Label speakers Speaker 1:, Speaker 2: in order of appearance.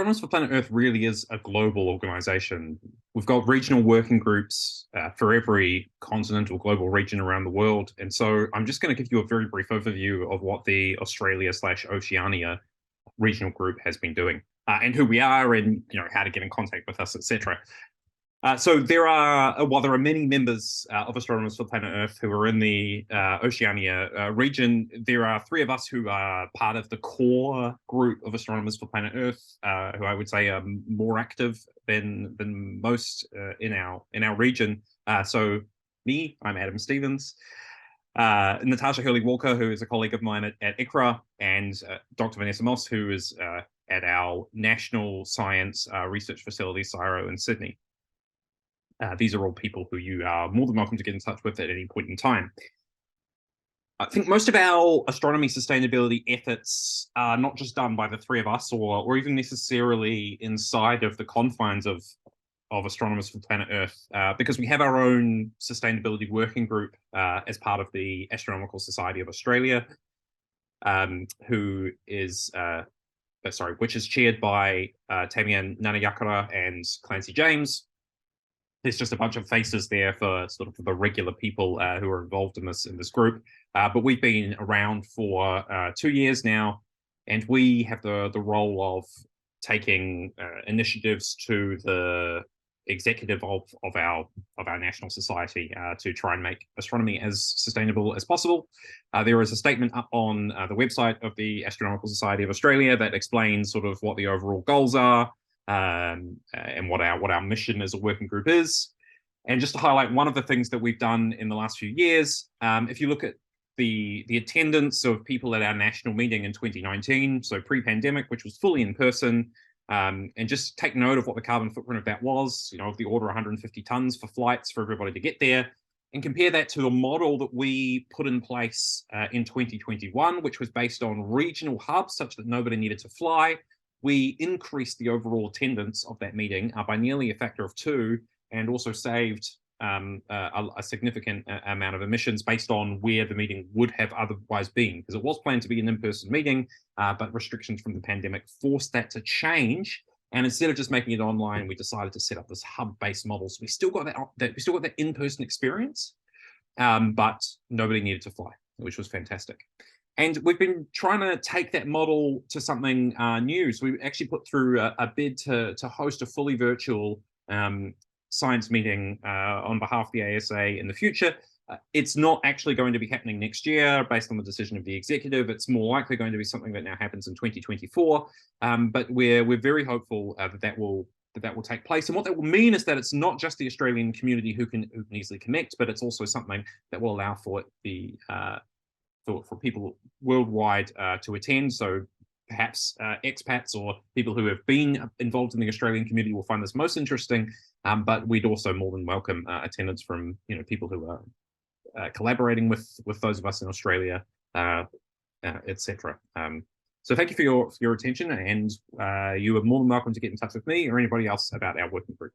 Speaker 1: Astronomers for Planet Earth really is a global organization. We've got regional working groups for every continent or global region around the world. And so I'm just going to give you a very brief overview of what the Australia/Oceania Regional Group has been doing and who we are and how to get in contact with us, etc. So there are many members of Astronomers for Planet Earth who are in the Oceania region. There are three of us who are part of the core group of Astronomers for Planet Earth, who I would say are more active than most in our region. So me, I'm Adam Stevens. Natasha Hurley-Walker, who is a colleague of mine at ICRA, and Dr. Vanessa Moss, who is at our National Science Research Facility, CSIRO, in Sydney. These are all people who you are more than welcome to get in touch with at any point in time. I think most of our astronomy sustainability efforts are not just done by the three of us or even necessarily inside of the confines of Astronomers for Planet Earth, because we have our own sustainability working group as part of the Astronomical Society of Australia, which is chaired by Tamian Nanayakara and Clancy James. There's just a bunch of faces there for sort of the regular people who are involved in this group. But we've been around for 2 years now, and we have the role of taking initiatives to the executive of our national society to try and make astronomy as sustainable as possible. There is a statement up on the website of the Astronomical Society of Australia that explains sort of what the overall goals are, and what our mission as a working group is. And just to highlight one of the things that we've done in the last few years, if you look at the attendance of people at our national meeting in 2019, so pre-pandemic, which was fully in person, and just take note of what the carbon footprint of that was, of the order 150 tons for flights for everybody to get there, and compare that to a model that we put in place in 2021, which was based on regional hubs such that nobody needed to fly. We increased the overall attendance of that meeting by nearly a factor of 2, and also saved a significant amount of emissions based on where the meeting would have otherwise been, because it was planned to be an in-person meeting, but restrictions from the pandemic forced that to change. And instead of just making it online, we decided to set up this hub-based model. So we still got that in-person experience, but nobody needed to fly, which was fantastic. And we've been trying to take that model to something new. So we actually put through a bid to host a fully virtual science meeting on behalf of the ASA in the future. It's not actually going to be happening next year based on the decision of the executive. It's more likely going to be something that now happens in 2024. But we're very hopeful that will take place. And what that will mean is that it's not just the Australian community who can easily connect, but it's also something that will allow for people worldwide to attend. So perhaps expats or people who have been involved in the Australian community will find this most interesting, but we'd also more than welcome attendance from people who are collaborating with those of us in Australia, etc. So thank you for your attention, and you are more than welcome to get in touch with me or anybody else about our working group.